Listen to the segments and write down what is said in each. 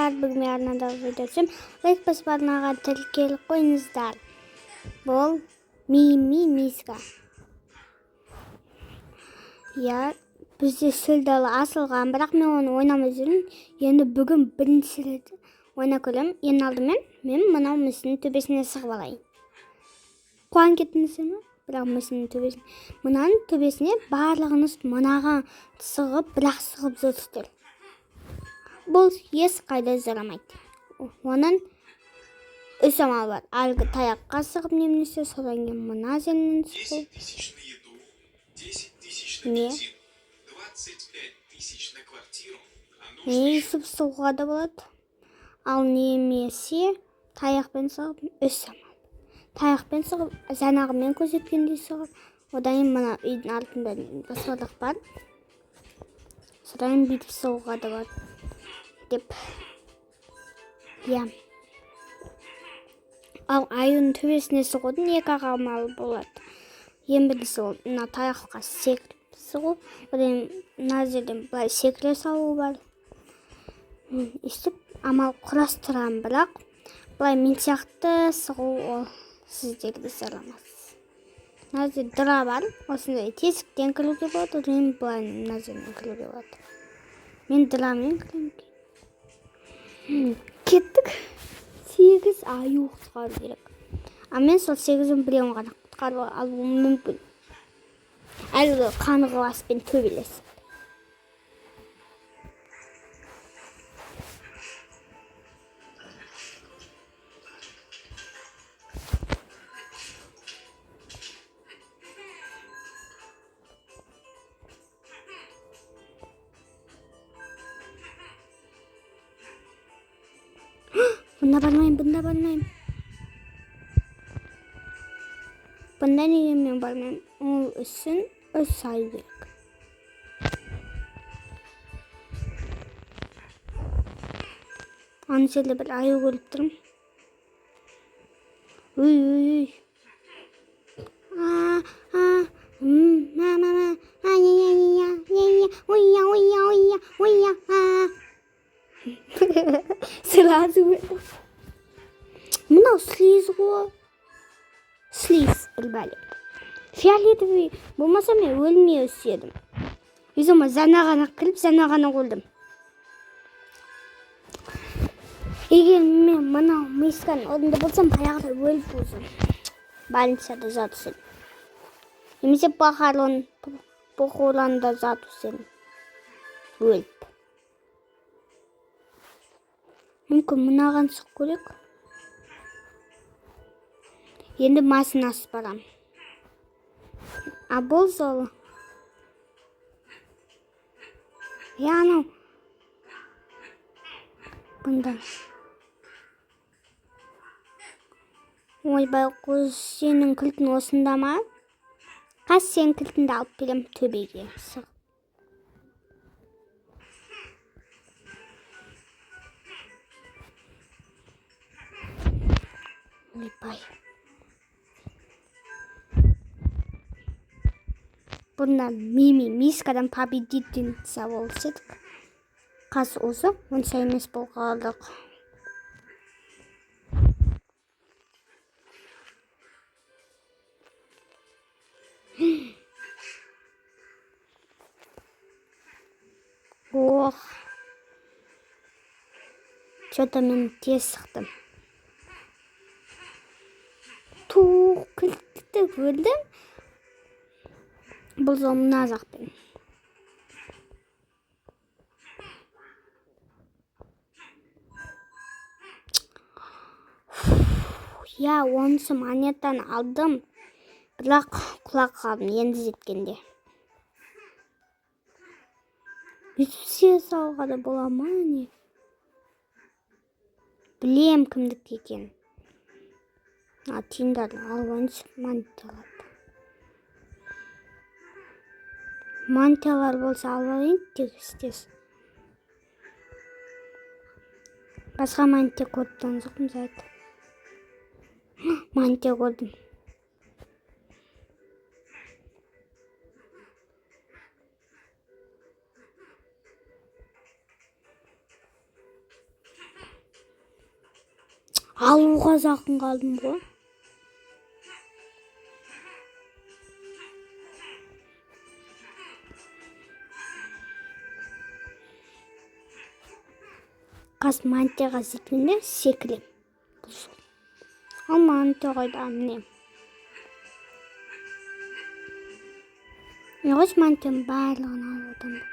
Бүгін арнада видеосым лайк басып арнаға тіркеліп қойыңыздар. Бұл миска. Я бізде сөлдалы асылған, бірақ мен оны ойнамай жүрмін. Енді бүгін бірінші рет ойнап көремін. Ең алдымен мен мынау мүсіннің төбесіне шығып алайын. Қуан кеттіңіздер ме? Бірақ мүсіннің төбесіне. Мынаның төбесіне барлығыңыз мынаған шығып, бірақ шығып жүрсіздер. Бұл еш қайда жарамайды. Оның үш амалы бар. Әлгі таяққа шығып немесе содан кейін мына жерінен шығып. 10 тысяч на бензин, 25 тысяч на квартиру. Несіп суға да болады. Ал немесе таяқпен шығып үш амал. Таяқпен шығып, жаңағы мен көрсеткендей шығып, одан кейін мына үйдің артында баспалдақ бар. Содан кейін бүйтіп суға да болады. Деп. Я. Ал айының төбесіне шығудың екі амалы болады. Ең бірінші ол мына таяққа секіріп шығу, одан мына жерден былай секіре салу бар. Өстіп амал құрастырамын, бірақ былай мен сияқты шығу ол сіздерге жарамас. Мына жерде дыра бар, осындай тесіктен кіруге болады, одан былай мына жерден кіруге болады. Мен дырамен кіремін. Кеттік. 8 аю құтқару керек. А мен сол 8-ін біреуін ғана құтқару алуым мүмкін. Әлгі қаңғыбаспен төбелесіп. Bunda barmayın. Bunda niye ben barmayım? O üçün öz sayı gerek. Aynı şeyde bir ayı görüp durum. Uy. Сразу. Мынау слиз ғой. Слиз білбәлі. Фиолетовый болмаса мен өлмей өседім. Өзіме жаңа кіріп, жаңа қөлдім. Егер мен мынау мисканың орнында болсам, баяғыда өліп өзім. Больницада жатып. Немесе похоронда жатып. Өліп. Мүмкін мынаған шығып көрек. Енді машинасы барам. А бұл жолы. Анау. Бұнда. Ой, байқұс, сенің кілтін осында ма? Қас сенің кілтінді алып берем төбеге. Ойбай. Бұнда мискадан победительница болсек. Қас осы, онша емес болғалық. Ох. Что-то мен тез шықтым. Тух, кілтті көрдім. Бұл жол мына жақпен. Я онысы монетаны алдым, бірақ құлақ қалдым енді жеткенде. Үтсе салға да бола ма не? Білем кімдік екен. Тиындарды алғаншы монеталар. Монеталар болса алайын тегістес. Басқа монете көрдім жоқпын зайты. Монете көрдім. Алуға жақын қалдым ғой. Қас мантияға жеткенде секірем. Ал мантия қайда міне. Мен қойш мантияның барлығын алып отырмын.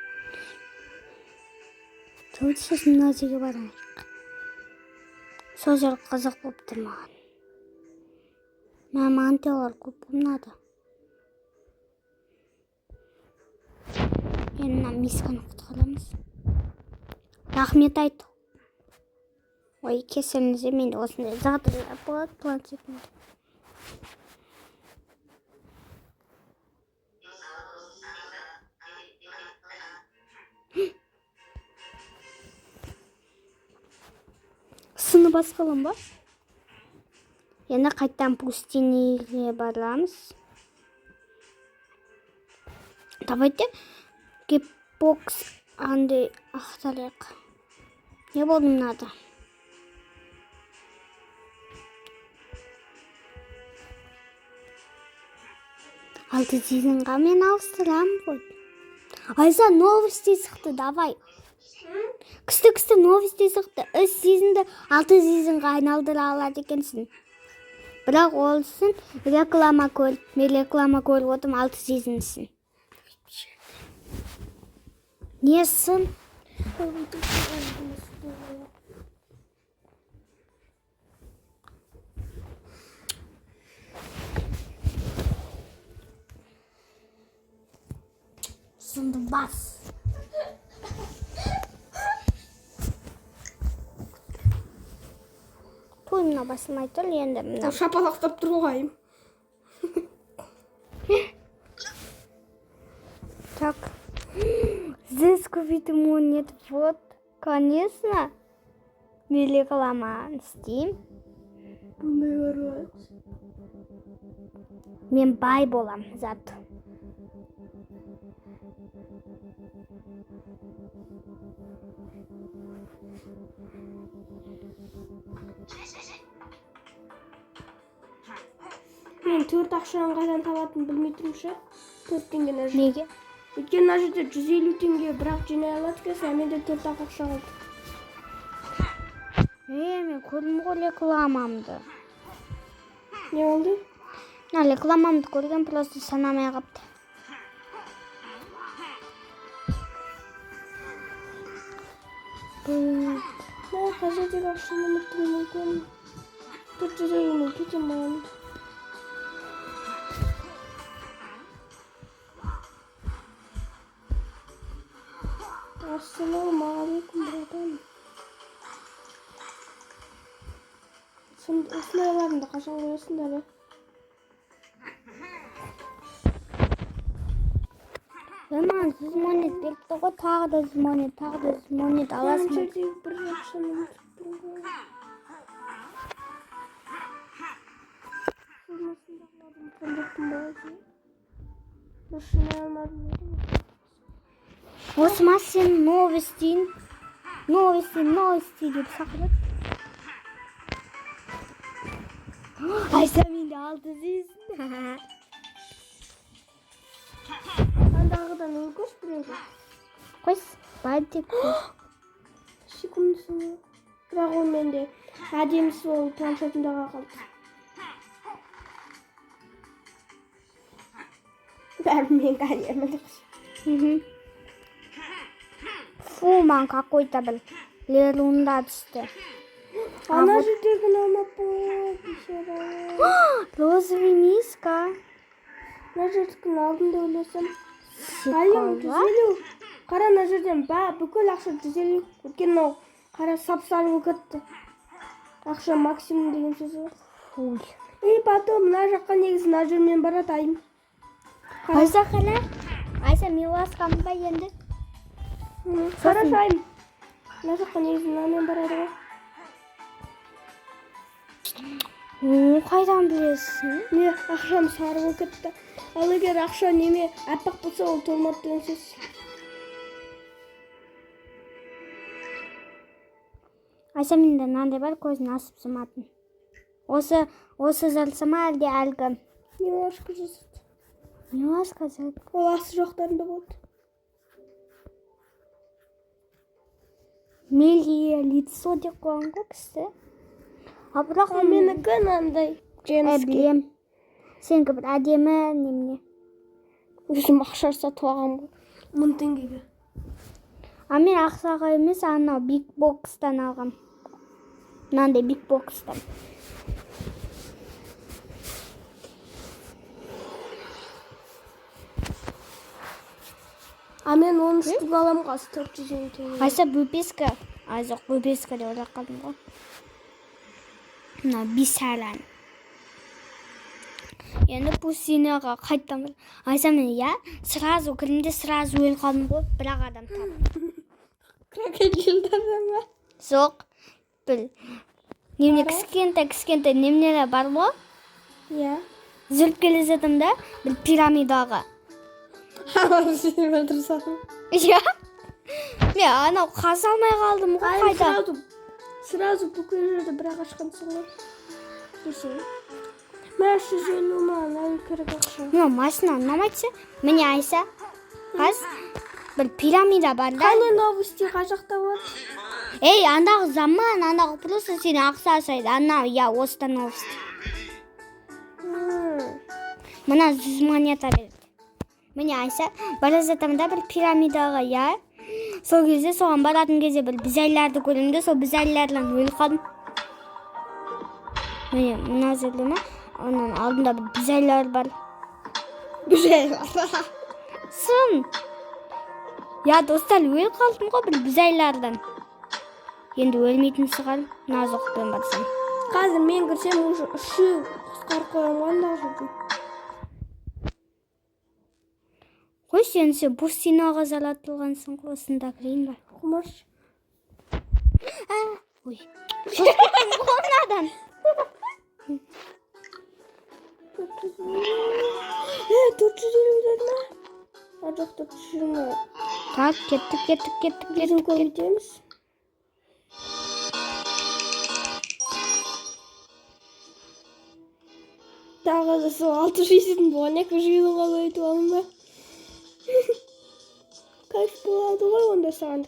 Сосын мына жерге барайық. Сол жер қызық болып тұр маған. Мен мантиялар көп ұнады. Енді мына мисканы құтқарамыз. Рахмет айт. Ой, кесіріңізде менде осындай жағдайлар болады планшетімде. Сыны басқалым ба? Енді қайттан пустынеге барамыз. Давайте гипбокс андай ақтарайық. Не болды мынада? Алты сезонға мен ауыстырам ғой. Айса новости шықты, давай. Күсті новости шықты. 3 сезонды 6 сезонға айналдыра алады екенсің. Бірақ ол үшін реклама көріп, мен реклама көріп отырмын 6 сезонсын. Не сын? Сынды бас. Тойымна басылмай тұр енді мына. Шапалақтап тұрғайым. Так. Здесь купить монет. Вот, конечно. Мен реклама істеймін. Мен бай болам, зат. Мен 4 ақшаның қайдан табатынын білмей тұрмын ше. 4 теңгені жи. Неге? Өйткені мына жерде 150 теңге бірақ жинай алады екенсің, менде 4 ақша қалды. Мен көрдім ғой рекламамды. Не болды? Мына рекламамды көрген, просто санамай қапты. Мен қажетегі ақшаны ұмыттым мүмкін. 450 кетем маған. Ассалаумағалейкум, братан. Осындайларымды қашан қоясыңдар, ә? Маған 100 монет беріпті ғой, тағы да 100 монет аласың. Мен жердегі бір ақшаны ұмытып тұрмын ғой. Формасындағылардың қондырттым болады. Дұрыс жинай алмадым. Осыма сен новости деп шақырып. Айса менде 6 дейсің. Қандағыдан өкөш біреуге. Қойс, бай тек қойс. Секундысың. Бірақ ол менде әдемісі ол планшетімдағы қалды. Бәрі мен кәдемілік. Фу, маған какой-то бір лерунда түсті. Ана жердегін алмаппын. Розовый миска. Мына жердікін алдым да ойласам. Айым, 150. Қара мына жерден бүкіл ақша 150. Өткен мынау қара сап-сары болып кетті. Ақша максимум деген сөз бар. Фуй. Потом мына жаққа негізі мына жермен барады айым. Айса қара. Айса миласқам ба енді? Қарашы айым. Мына жаққа негізі мынамен барады ғой. Қайдан білесің? Не, ақшам сары болып кетті. Ал егер ақша неме аппақ болса ол толмады деген сөз. Айса менде мынандай бар, көзін асып сыматын. Осы жазылса ма әлде әлгі Немножко жазады. не сказать? Ол асты жоқтарында болды. Милия лицо деп қойған ғой кісі. Бірақ Менікі мынандай женский. білем. Сенікі бір әдемі немене. Өзім ақша сатып алғам ғой. 1000 теңгеге. Мен ақшаға емес, анау биг бокстан алғам. Мынандай биг бокстан. Мен 13 штук алам қазір 450 теңге. Қайса бөпескі? Жоқ, бөпескі деп ойлап қалдым ғой. Мына бисалан. Енді пустиняға қайттым. Айса мен сразу кірімде сразу өліп қалдым ғой, бірақ адам табылды. Крокодилдерден ме? Жоқ, біл. Немене кішкентай неменелер бар ғой. Иә. Жүріп келе жатырмын да, бір пирамидаға. Сені өлтірсем. Иә. Мен анау қаза алмай қалдым ғой қайда. Сразу бүкіл жерде бір ағашқансың ғой. Десең. Мен 350 маған әлі керек ақша. Мен машина ұнамайды. Міне Айса. Қаз бір пирамида бар да. Қане новости қажақта болады? Ей, андағы заман, андағы просто сені ақша ашайды. Анау, осыда новости. Мына 100 монета берді. Міне Айса, бара жатырмын да бір пирамидаға, Сол кезде соған баратын кезде бір бізайларды көрдім де, сол бізайлардан өліп қалдым. Міне, мына жерде ме? Оның алдында бір бізайлар бар. Бізайлар. Сын. Достар, өліп қалдым ғой бір бізайлардан. Енді өлмейтін шығар, назықпен барсам. Қазір мен кірсем, уже үші қысқарып қойған да жүрдім. Қой, сен пустинаға жаратылғансың ғой, осында кірейін ба? Құмаш. Ой. Қолнадан. 450 деді ма? Жоқ, 420. Так, кеттік. Біздің көбейтеміз. Тағы да сол 600-дің болған 200-дің қалай өтіп алың ба? Кайф болады ғой онда саған.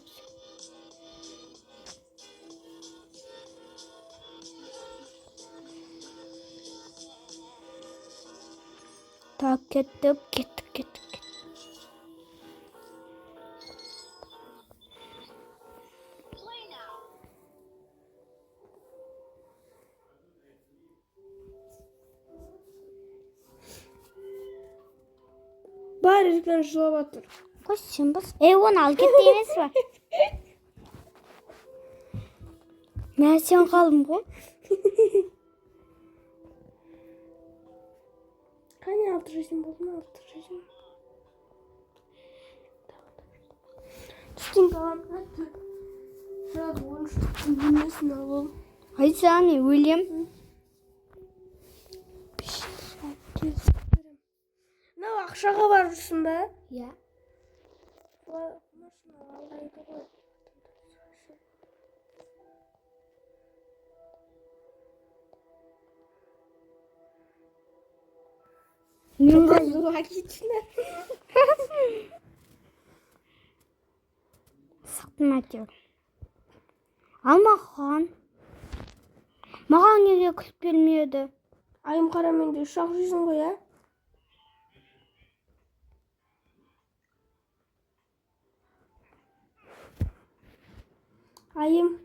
Так, кеттік. Бар еркен жылап атыр. Қой, сен бас. Оны ал кетті емес ба? Мен сен қалдым ғой. Қане 600 болды ма? 600. Түстен қалам. Сразу 13-тің бөлмесін алам. Айса, не өлем? Мынау ақшаға бар жүрсің бе? Иә. Мен логично. Сақтым әйтеуір. Маған неге күліп келмеді? Айым қара менде ұшақ жүрсің ғой, ә? Айым.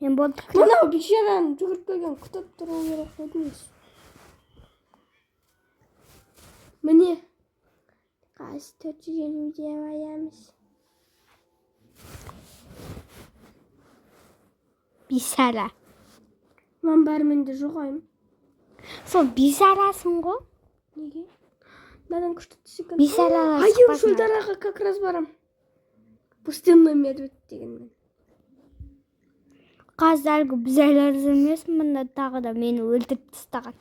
Мен болды. Мынау бейшараны жүгіріп келген күтіп тұру керек қойдыңыз. Міне. Қазір 450 деп аямыз. Бисара. Мен бәріменде жоқ айым. Сол бисарасың ғой? Неге? Надан күшті түсікен. Бисараға Айым шықпасың. шөлдараға как раз барам. Пустынный медведь дегенмен. Қазіргі бізайлар емес, мұнда тағы да мені өлтіріп тастаған.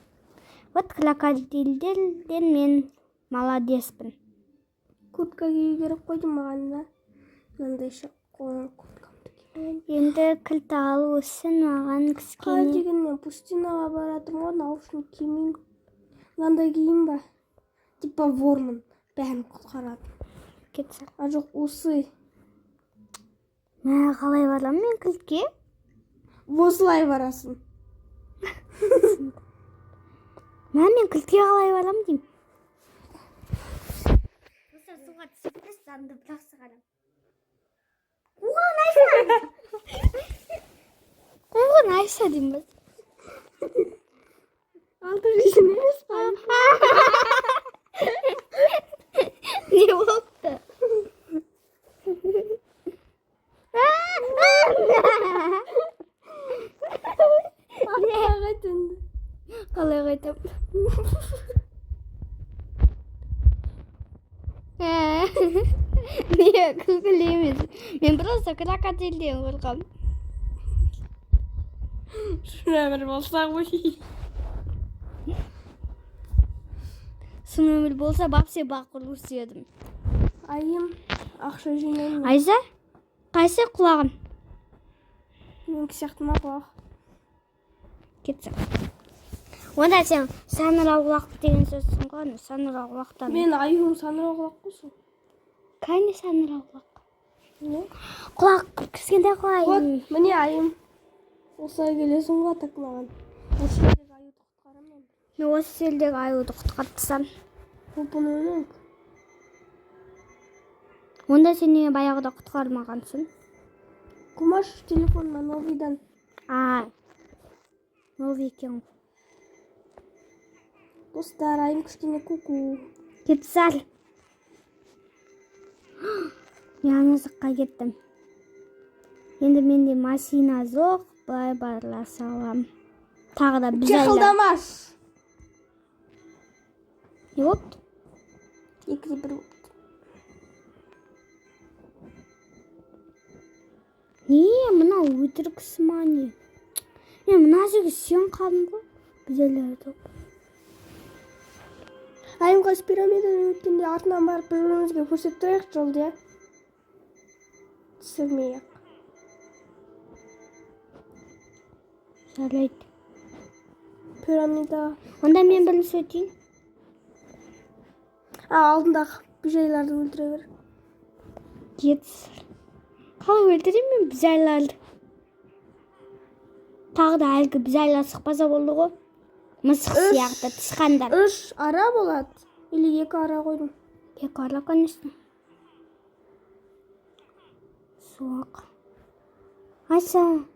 Вот крокодилдерден мен молодеспін. Куртка кию керек қойдым маған да. Мынандай шақ қойған курткамды киіп. Енді кілт алу үшін маған Қай кішкене. деген мен пустинаға баратырмын ғой, наушник кимеймін. Мынандай киім ба? Типа вормын. Бәрін құтқарады. Кетсі. А жоқ, усы. Мә, қалай барам мен кілтке? Осылай барасың. Мә, мен кілтке қалай барам деймін. Достар, суға түсіп санды бірақ сығарам. Оған Айша! Оған Айша деймін біз. Алты жүйсін емес па? Не болыпты? Артаға түнді. Қалай қайтам? Не, күлкілі емес. Мен просто крокодилден қорқам. Шына бір болса ғой. Сын өмір болса, бапсе бақыр өседім. Айым, ақша жинаймын. Айза, қайсы құлағым? Мен сияқты ма құлақ? Кетсің. Онда сен саныра құлақ деген сөзсің ғой, саныра құлақтан. Мен айым саныра құлақ қойсын. Қайны саныра құлақ? Не? Құлақ, кішкентай құлақ. Вот, міне айым. Осылай келесің ғой так маған. Осы жердегі аюды құтқарамын мен. Мен осы жердегі аюды құтқартсам. Бұны өлең. Онда сен неге баяғыда құтқармағансың? Кумаш телефонна новыйдан. Новый екен. Достар, айым кішкене ку-ку. Кетсәл. Мен аңызыққа кеттім. Енді менде машина жоқ, былай барласа алам. Тағы да біз Чехылдамаш. Не болыпты? Екіде бір болыпты. Не, мына өтірік сымане. Мен мына жерге сен қалдың ғой. Бізделерді. Айым қас пирамидадан өткенде артынан барып бір-бірімізге көрсетіп тұрайық жолды, я? Түсірмей-ақ. Жарайды. Пирамида. Онда мен бірінші өтейін. Алдындағы бүжайларды өлтіре бер. Кетсір. Қалай өлтірем мен бізайларды? Тағы да әлгі бізайлар шықпаса болды ғой. Мысық сияқты тышқандар. 3 ара болады. Или 2 ара қойдым. 2 ара, конечно. Суық. Айша.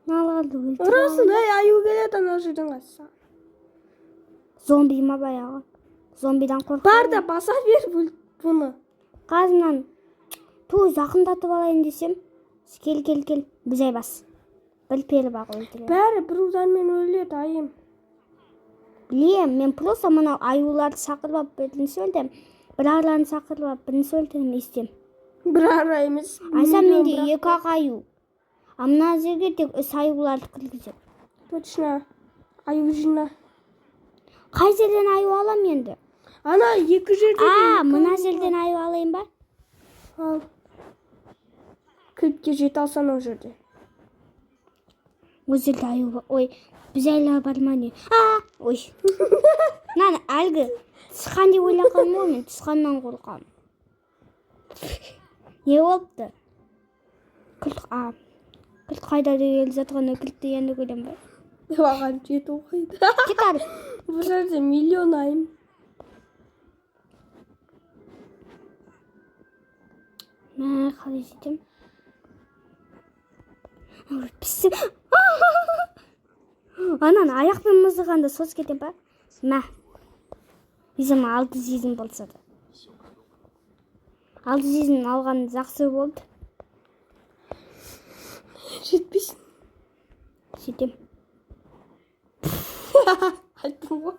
Наларды өлтіре. Ұрасың, аю келеді ана жерден қасса. Зомби ма баяғы? Зомбидан қорқып. Бар да баса бер бұны. Қазынан ту жақындатып алайын десем. Кел. Бізай бас. Бір пері бақ өлтіреді. Бәрі бір удармен өледі, айым. Білем, мен просто мынау аюларды шақырып бірінші өлдім. Бір араны шақырып бірінші өлтірім естем. Бір ара емес. Айса менде 2 аю. А мына жерге тек 3 аюларды кіргізем. Точно. Аю жина. Қай жерден аю алам енді? Ана 2 жерде. Мына жерден аю алайын ба? Ал. Кілтке жет алсан о жерде. О жерде аю бар. Ой, бізайлар бар ма не? Ой. Нан әлгі тышқан деп ойлаған ғой, мен тышқаннан қорқам. Не болыпты? Кілт қайда деген жатқан кілтті енді көрем ба? Оған жет оқиды. Кетар. Бұл жерде миллион айым. Мә, қалай жетем? Пісім. Анан аяқпен мұздығанда сос кетем ба? Мә. Бізім 6 сезім болса да. 6 сезім алған жақсы болды. Жетпейсің. Жетем. Айттым ғой.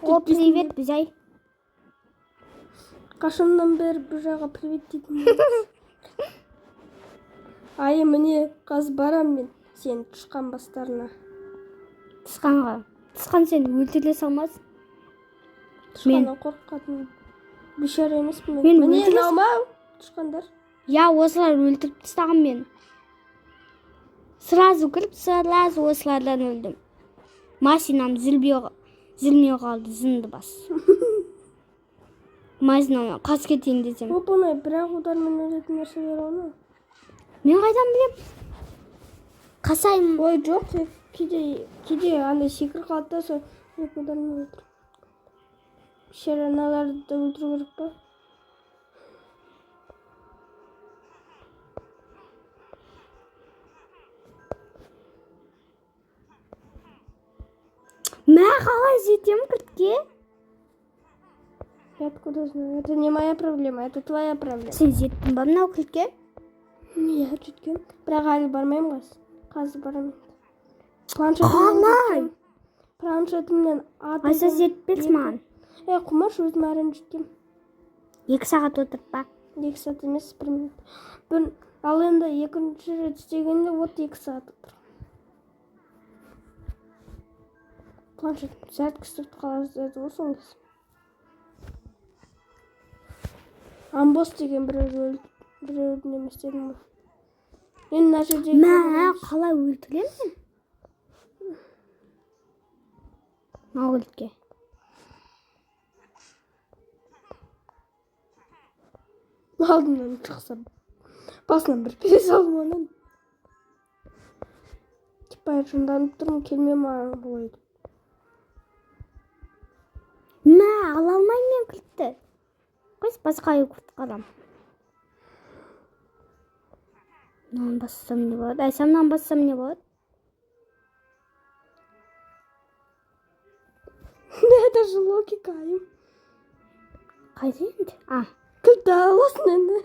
О, привет, бізай. Қашаннан бері бір жаға привет дейтін. Айы, міне қаз барам мен сен тышқан бастарына. Тышқанға. Тышқан сен өлтіре салмас. Тышқаннан қорқатын бишара емеспін мен. Мен Міне өлтіре наумау тышқандар. Я, осылар өлтіріп тастаған мен. Сразу кіріп, сразу осылардан өлдім. Машинам зілмей қалды, зынды бас. Машинам қас кетейін десем. Оп-оңай, бірақ удармен өлетін нәрселер оны. Мен қайдан білем? Қасайым. Ой, жоқ, кейде андай секір қалды да, сол екі удармен өлтір. Шераналарды да өлтіру керек па? Мен қалай жетем кілтке? Я откуда знаю? Это не моя проблема, это твоя проблема. Сен жеттің ба мынау кілтке? Иә, жеткен. Бірақ әлі бармаймын қазір барамын. Қалай? Планшетімнен Айса жетпес маған. Құмаш өзім әрін жеткем. 2 сағат отырып ба? 2 сағат емес, 1 минут. Ал енді екінші рет істегенде вот 2 сағат отыр. Планшет сәт кістірді қалазды осың кез. Амбос деген біреудің еместедім ғой. Мен мына жерде... Мә, қалай өлтірем мен? Мынау өлтке. Алдымнан шықсам. Басынан бір пере салдым онан. Типа жынданып тұрмын, келме маған болайды. Мә, ала алмайым мен кілтті. Қойс, басқа күрт қалам. Мынаны бассам не болады? Айса мынаны бассам не болады? Это же логика. Қайда енді? Кілтті аласың енді.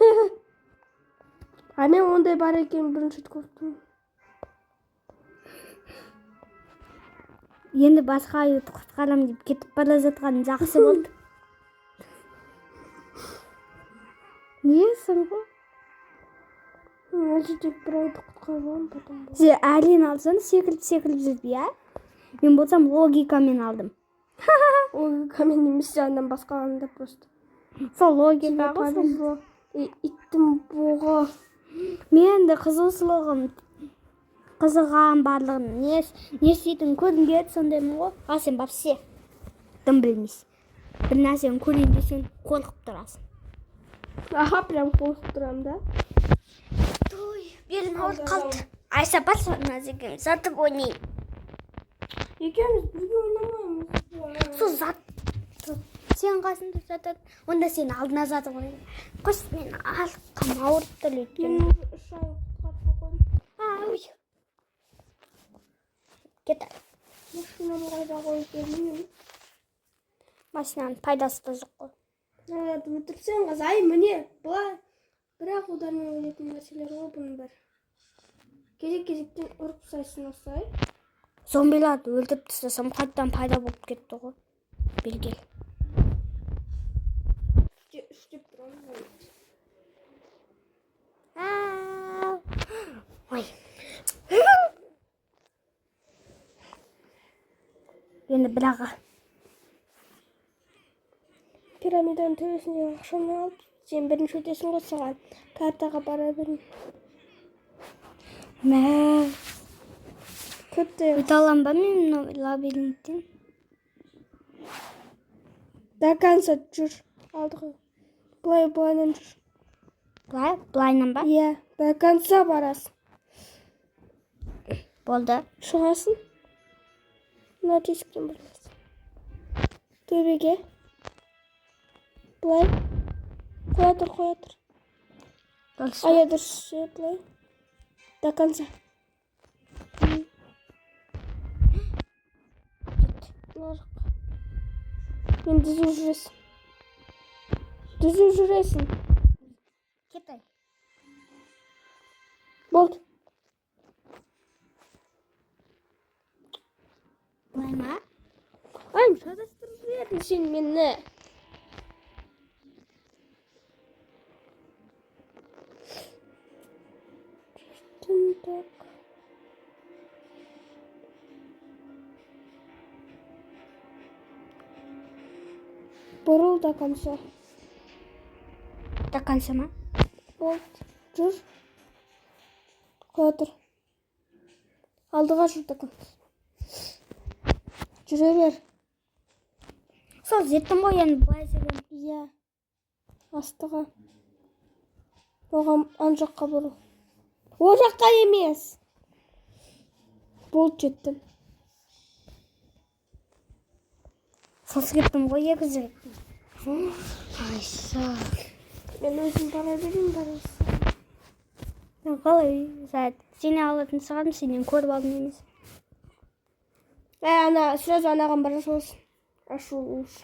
Мен ондай бар екен бірінші көрдім. Енді басқа айды құтқарам деп кетіп бара жатқан жақсы болды. Несің ғой? Әлжетек бір айды құтқарам, потом бұл. Сен әлін алсаң секіліп жүрді, я? Мен болсам логикамен алдым. Логикамен емес жағынан басқа анда просто. Сол логика ғой. Иттің бұғы. Мен де қызығам барлығын. Не істейтін көрінбеді сондаймын ғой. Ал сен бапсе. Дым білмейсің. Бір нәрсені көрейін десең қорқып тұрасың. Аха, прям қорқып тұрам да. Белім ауырып қалды. Айса бар соны зекем затып ойнайын. Екеуміз бірге ойнамаймыз. Сол зат. Сен қасында жатады. Онда сен алдына затып ойнайын. Қос мен алқам ауырып тұр өйткені. Мен 3 ай қатып қойдым. Ой. Кет. Машинаны қайда қойып бермеймін. Машинаның пайдасы да жоқ қой. Өтірсең қыз, ай міне, бұлай. Бірақ удармен өлетін нәрселер ғой бұның бар. Кезек-кезектен ұрып сайсын осылай. Зомбиларды өлтіріп тастасам қайттан пайда болып кетті ғой. Белгел. Үштеп тұрамын. Ой. Енді біраға. Пирамиданың төбесіндегі ақшаны алып, сен бірінші өтесің ғой саған. Картаға бара берін. Мә. Көтті. Өте алам ба мен лабиринттен? До конца жүр. Алды ғой. Былайынан жүр. Былайынан ба? Иә, до конца барасың. Болды. Шығасың. Мына тесіктен барасың. Төбеге. Былай. Қоя тұр. Ая дұрыс былай. До конца. Мен дүзу жүресің. Кетай. Болды. Былай ма? Ай, шатастырып жібердің сен мені. Так. Бұрыл до конца. До конца ма? Болды. Жүр. Қоя тұр. Алдыға жүрдік. Жүре бер. Сол зеттім ғой енді былай жүрген. Иә. Астыға. Оған ан жаққа бұру. О жаққа емес. Болды жеттім. Сосы кеттім ғой екі жүректім. Айса. Мен өзім бара берейін барайсы. Қалай зәт. Сені алатын саған сенен көріп алдым емес. Ана сразу анаған бара салсын. Ашу уж.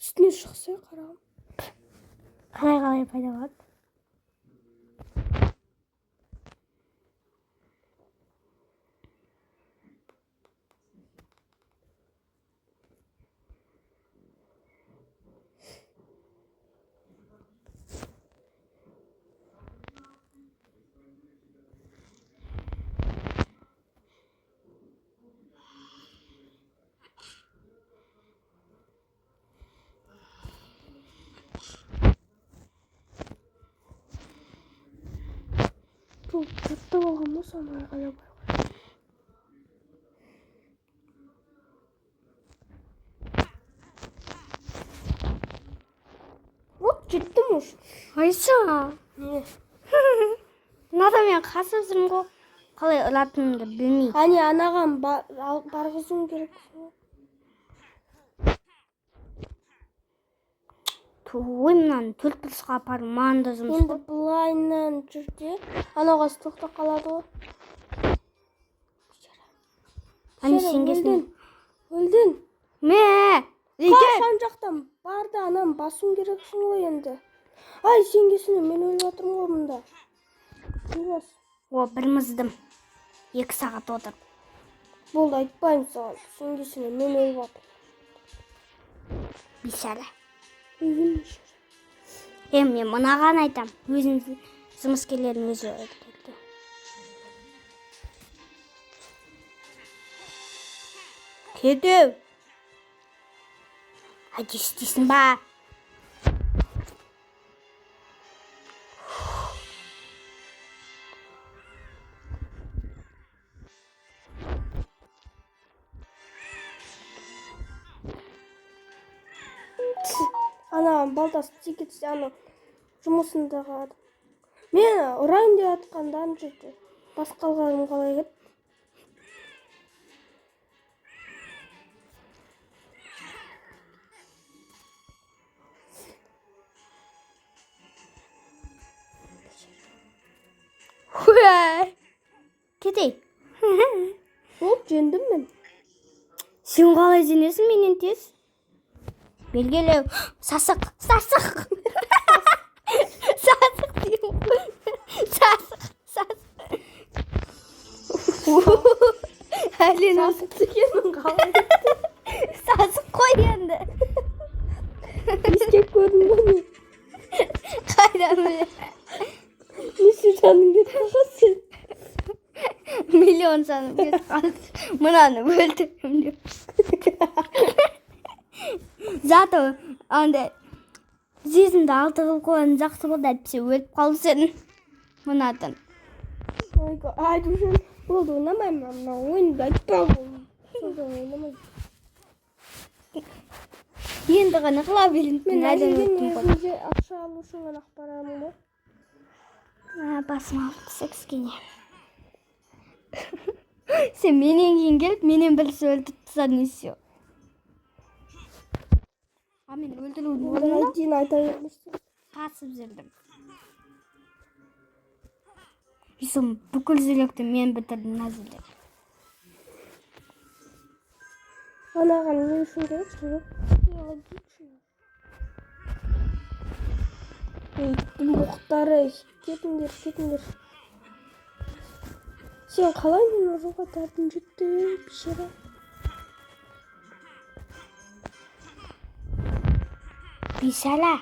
Үстіне шықса қарағым. Қалай пайда болады? Бұл қатты болған ма соны арқалай қойған. Вот жеттім уж. Айса. Не? Мынада мен қасып жүрмін ғой. Қалай ұратынымды білмей. Әне анаған барғызуым керек. Ой, мынаны төрт бұрышқа апарып маңында жұмыс Енді ғой. бұлайынан жүрде. Анауға тоқта қалады ғой. Әне сенгесін. Өлдің. Ме! Қашан жақтан барды анам басым керексің ғой енді. Ай сенгесіне мен өліп жатырмын ғой мұнда. Бас. О, бір мұздым. 2 сағат отыр. Болды айтпаймын саған. Сенгесіне мен өліп жатырмын. Бейшара. Мен Мынаған айтам. Өзім жұмыскерлерін өзі өлтірді. Кету. Hadi істейсің ба? Ана балтасы текетсе ана жұмысындағы адам. Мен ұрайын деп атқанда ана жерде. Басқа алғаным қалай кет? Кетей. Оп, жендім мен. Сен қалай жеңесің менен тез? Белгілеу. Сасық. Сасық деймін. Сасық. Әлен Сасық дегенің қалай? сасық қой енді. Ескек көрдің бе не? Қайдан біле? Неше жаның кетті ғой сен? Миллион саным кетіп қалды. Мынаны өлтірдім деп. Зато андай сезімді алты қылып қойған жақсы болды, әйтпесе өліп қалды сен. Мынадан. Айтып жүр. Болды ойнамаймын мына ойынды айтпа ол. Сонда ойнамаймын. Енді ғана қыла беремін. Мен әзірге ақша алу үшін ғана барамын ғой. Басым алып кішкене. Сен менен кейін келіп, менен бірісі өлтіріп тастадың не істеу? Мен өлтірудің орнына Дейін айта бермесін. қасып жүрдім. Бисім бүкіл жүректі мен бітірдім нәзілдеп. Анаған не үшін керек жүрек? Ейттің бұқтары. Кетіңдер. Сен қалай мен ұруға тәрдің жетті, бішері? Бейшара.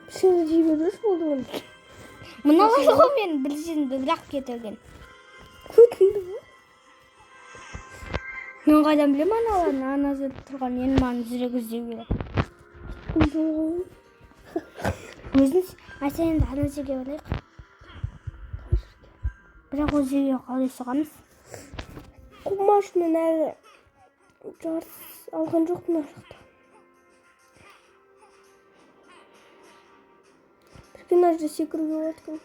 Бішері жей бермеш болды оны. Мына ғой мен бір жерімді ұрақ кетірген. Көтінді ғой? Мен қайдан білем аналарын ана жерде тұрған енді маған жүрек іздеу керек. өзіңіз Айса енді ана жерге барайық. Бірақ ол жерге қалай соғамыз? Машинаны әлі жарыс алған жоқпын ол жақта. Персонажды секіруге болады екен.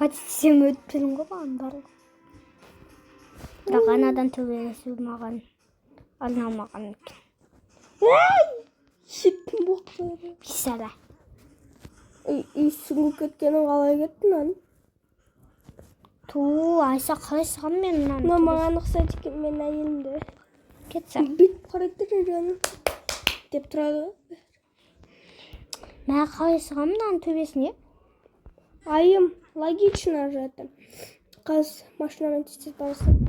Патетсем өтіп жүрмін ғой маған барлығы. Бірақ анадан төбелесу маған арналмаған екен. Шеттім боқты. Бисара. Үй сүңгіп кеткенің қалай кеттің ан? Айса қалай сығам мен мынаны? Мына маған ұқсайды екен мен әйелімді. Кетсем. Бүйтіп қарайды жаным. Деп тұрады. Мен қалай сығам мынаның төбесіне? Айым, логично жатыр. Қаз машинамен тез барасың.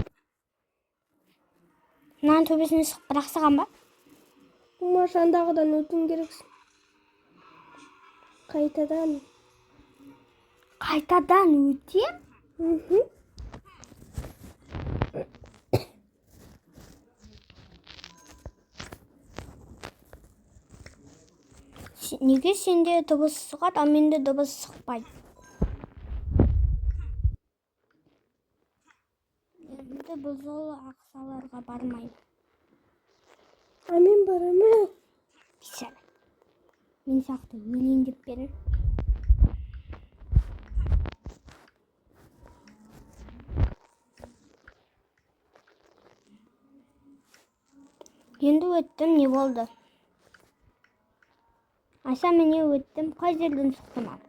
Мынаның төбесіне сығып бірақ сығам ба? Машинадағыдан өтуің керексің. Қайтадан. Қайтадан өтем? Неге сенде дыбыс сығады, а менде дыбыс сықпайды? Енді бұл жолы ақсаларға бармаймын. А мен барамын. Бисара. Мен сияқты өлейін деп берін. Енді өттім, не болды? Айса міне өттім, қай жерден шықтым ал?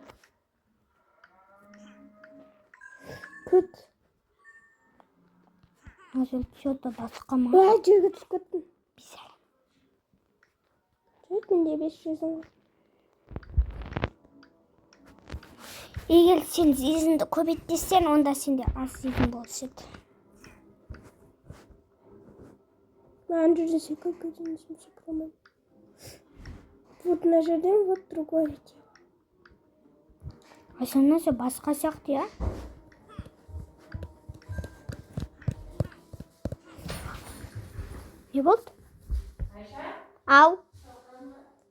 Күт. Ажыл что-то басқа ма? Жерге түсіп кеттім. Бисара. Менде 500 ғой. Егер сен зезінді көбейтпесең, онда сенде аз зезін болшы еді. Маған жүрден секіріп кетемін, секіремін. Вот мына жерден, вот другой жерде. Айса мына жер басқа сияқты, я? Не болды? Ау?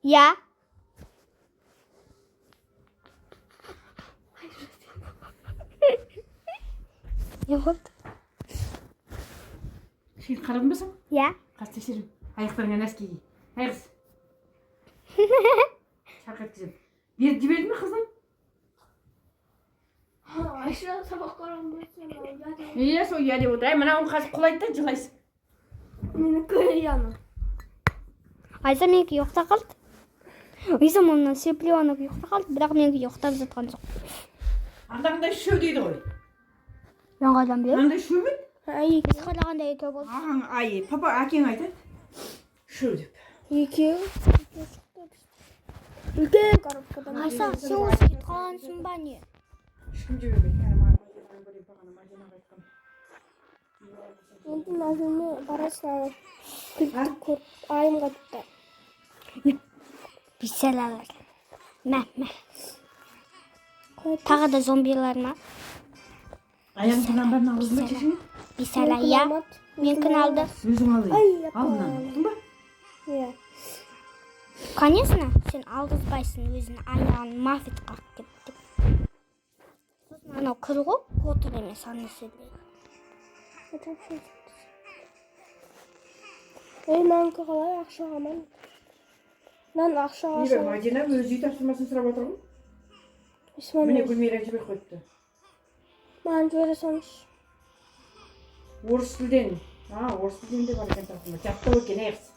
Я? Не болды? Сен қарадың ба сен? Я? Қаз тексеріп. Аяқтарыңа нәски ки. Ай қыз. Шарқ еткізем. Беріп жібердің бе қызым? Айша сабақ қарағым болсын. Иә, сол ұя деп отыр. Ай, мынауың қазір құлайды да жылайсың. Менікі яны. Айса менікі ұйықта қалды. Айса мұны сепленіп ұйықта қалды, бірақ менікі ұйықтап жатқан жоқ. Андағындай шөу дейді ғой. Мен қайдан білемін? Андай шөу ме? Біз қарағанда екеу болды. Ай, папа әкең айтады. Шөу деп. Екеу. Үлкен коробкадан. Айса, сен осы кетіп қалғансың ба не? Ешкім жібермейді. Енді мына жеріне барасың ана. Кілтті көріп айымға тұтты. Бисаралар. Мә. Тағы да зомбилар ма? Аяғын тынан барын алдың ба шешеңе? Бисара, я? Менкін алды. Өзің алды. Ай, Алдынан алдың ба? Иә. Конечно, сен алғызбайсың өзін аяғын мафет қақ кетті. Сосын анау кір ғой, котыр емес аны сөйлейді. Маңқы қалай ақшаға ман? Мынаны ақшаға Небір Мадина өз үй тапсырмасын сұрап отыр ғой. Міне Гүлмира жібек қойыпты. Маған жібере салыңыз. Орыс тілден. Орыс тілден де бар екен тапсырма. Жаттау екен аяқсы.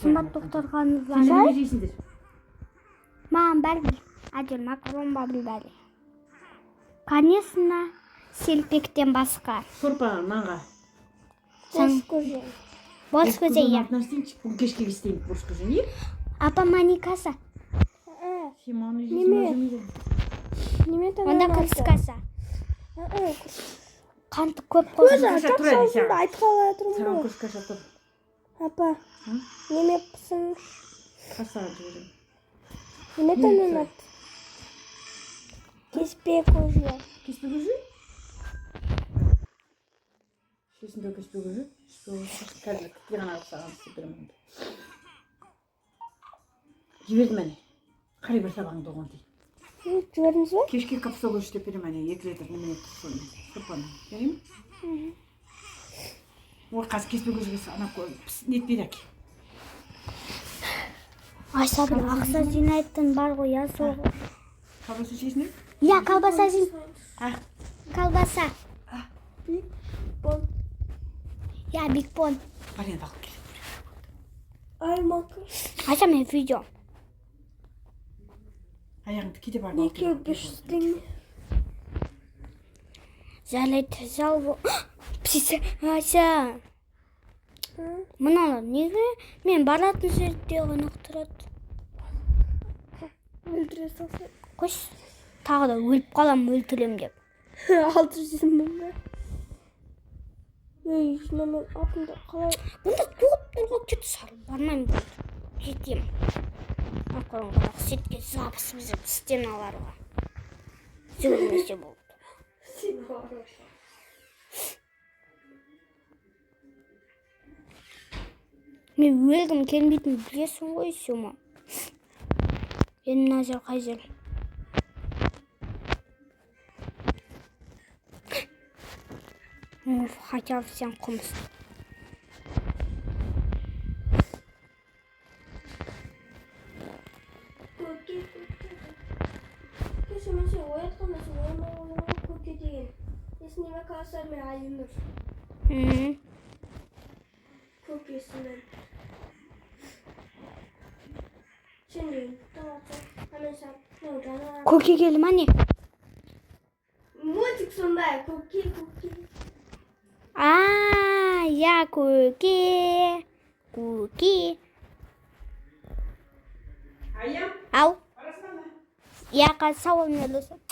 Сымбат тоқтарғаныз Сен не жейсіңдер? Маған бәрі әдел макарон бабыл бәрі. Конечно, селпектен басқа. Сорпа, нанға. Бос көже. Бос көже, я. Бүгін кешке істейін бос көже. Не? Апа маникаса. Сен маны жейсің. Неме таңын Онда күріскаса. Қанты көп Көз қосын. ашап салсында айтқалы отырмын Саған ғой. күріш қашап тұр. Апа, неме пысың? Қасаға жіберем. Неме таңын ат? Кеспе көже. Кеспе көже? Шесінде көспөгөбү? Қазір тіке ғана алып саған істеп беремін. Жібердім әне. Қарай бір сабағыңды оған дейді. Жібердіңіз бе? Кешке капсулға істеп беремін әне. 2 литр немене сұрпаны. Берейін? Ой, қазір кеспегөзге ана нетпейді әке. Айша бір ақша жинайтын бар ғой, я сол. Колбаса жейсің бе? Я колбаса жейм. А, Колбаса. Биг Бон. Я бигбон. бар енді алып кел. Ай макар. Айша мен видео. Аяғыңды кейде барып алып Неке кел. бірштің. Жалайды, жал бұл. Пісі, Айша. Мыналар неге мен баратын жерде ғана тұрады? Өлтіре салса. Қош, тағы да өліп қалам, өлтірем деп. 600 мың ба? Ей, мен атымда қалай? Бұнда тоғып тұрға кеті сарыл бармайым болды. Жетем. Ақырын құрақ сетке жабысып жүріп стеналарға. Жүгірмесе болды. Мен өлгім келмейтін білесің ғой, Сюма. Енді мына жер қай жер? Хотя бы сен құмыс. Кеше мен сен оятқанда сен ойнауға көке деген. Есіне қалса мен Айнұр. Көкесімен. Сен дейін. Тамақша. Сен. Көке келі ма не? Мультик сондай. Көке. Я көке. Көке. Аям, Ау. барасың ба? Я қазір сауалмен ілесіп.